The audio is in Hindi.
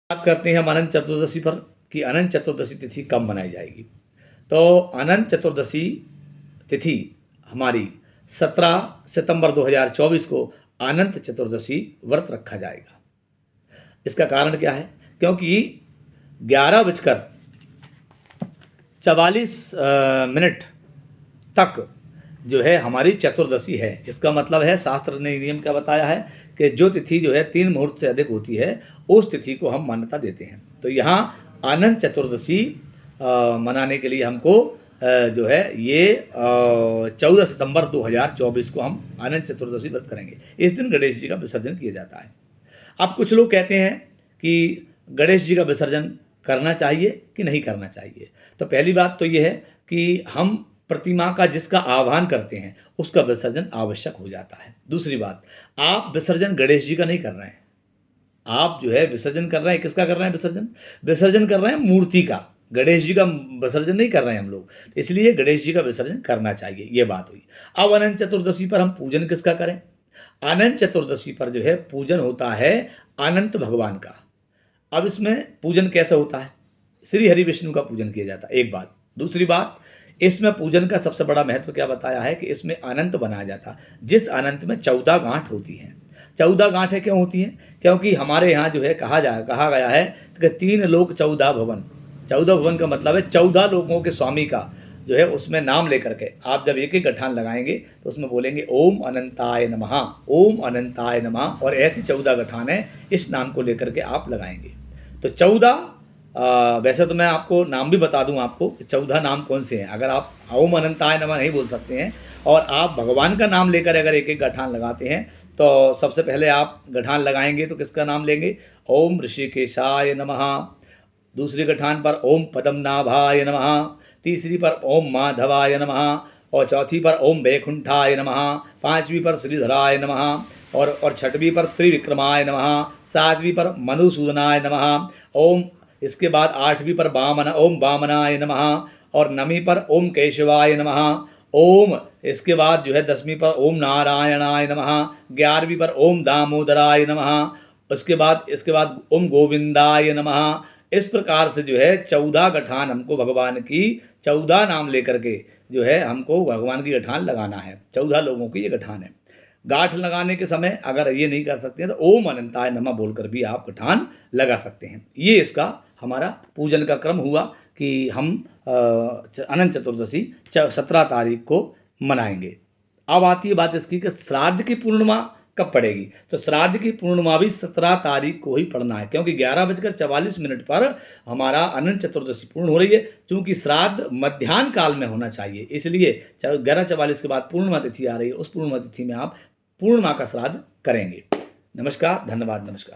बात करते हैं हम अनंत चतुर्दशी पर कि अनंत चतुर्दशी तिथि कब मनाई जाएगी। तो अनंत चतुर्दशी तिथि हमारी 17 सितंबर 2024 को अनंत चतुर्दशी व्रत रखा जाएगा। इसका कारण क्या है? क्योंकि 11:44 तक जो है हमारी चतुर्दशी है। इसका मतलब है शास्त्र ने नियम क्या बताया है कि जो तिथि जो है 3 मुहूर्त से अधिक होती है उस तिथि को हम मान्यता देते हैं। तो यहाँ अनंत चतुर्दशी मनाने के लिए हमको जो है ये 14 सितंबर 2024 को हम अनंत चतुर्दशी व्रत करेंगे। इस दिन गणेश जी का विसर्जन किया जाता है। अब कुछ लोग कहते हैं कि गणेश जी का विसर्जन करना चाहिए कि नहीं करना चाहिए। तो पहली बात तो ये है कि हम प्रतिमा का जिसका आह्वान करते हैं उसका विसर्जन आवश्यक हो जाता है। दूसरी बात, आप विसर्जन गणेश जी का नहीं कर रहे हैं, आप जो है विसर्जन कर रहे हैं, किसका कर रहे हैं विसर्जन? विसर्जन कर रहे हैं मूर्ति का, गणेश जी का विसर्जन नहीं कर रहे हैं हम लोग। इसलिए गणेश जी का विसर्जन करना चाहिए, ये बात हुई। अब अनंत चतुर्दशी पर हम पूजन किसका करें? अनंत चतुर्दशी पर जो है पूजन होता है अनंत भगवान का। अब इसमें पूजन कैसे होता है? श्री हरि विष्णु का पूजन किया जाता है, एक बात। दूसरी बात, इसमें पूजन का सबसे बड़ा महत्व क्या बताया है कि इसमें अनंत बनाया जाता है, जिस अनंत में 14 गांठ होती हैं। 14 गांठें क्यों होती हैं? क्योंकि हमारे यहाँ जो है कहा गया है कि 3 लोक 14 भवन। 14 भवन का मतलब है 14 लोगों के स्वामी का जो है उसमें नाम लेकर के आप जब एक एक गठान लगाएंगे तो उसमें बोलेंगे ओम अनंताय नमः, ओम अनंताय नमः, और ऐसी 14 गठान है इस नाम को लेकर के आप लगाएंगे। तो 14 वैसे तो मैं आपको नाम भी बता दूं आपको 14 नाम कौन से हैं। अगर आप ओम अनंताय नमः नहीं बोल सकते हैं और आप भगवान का नाम लेकर अगर एक एक गठान लगाते हैं तो सबसे पहले आप गठान लगाएंगे तो किसका नाम लेंगे? ओम ऋषिकेशाय नमः। दूसरी गठान पर ओम पद्मनाभाय नमः। तीसरी पर ओम माधवाय नमः। और चौथी पर ओम वैकुंठाय नमः। पांचवी पर श्रीधराय नमः। और छठवीं पर त्रिविक्रमाय नमः। सातवीं पर मधुसूदनाय नमः। ओम इसके बाद 8वीं पर ओम वामनाय नमः। और 9वीं पर ओम केशवाय नमः। ओम इसके बाद जो है 10वीं पर ओम नारायणाय नमः। 11वीं पर ओम दामोदराय नमः। इसके बाद ओम गोविंदाय नमः। इस प्रकार से जो है 14 गठान हमको भगवान की 14 नाम लेकर के जो है हमको भगवान की गठान लगाना है। 14 लोगों की ये गठान है। गांठ लगाने के समय अगर ये नहीं कर सकते हैं तो ओम अनंताय नमः बोलकर भी आप गठान लगा सकते हैं। ये इसका हमारा पूजन का क्रम हुआ कि हम अनंत चतुर्दशी 17 तारीख को मनाएंगे। अब आती है बात इसकी कि श्राद्ध की पूर्णिमा कब पड़ेगी। तो श्राद्ध की पूर्णिमा भी 17 तारीख को ही पड़ना है, क्योंकि 11:44 पर हमारा अनंत चतुर्दशी पूर्ण हो रही है। क्योंकि श्राद्ध मध्याह्न काल में होना चाहिए, इसलिए 11:44 के बाद पूर्णिमा तिथि आ रही है, उस पूर्णिमा तिथि में आप पूर्णिमा का श्राद्ध करेंगे। नमस्कार, धन्यवाद, नमस्कार।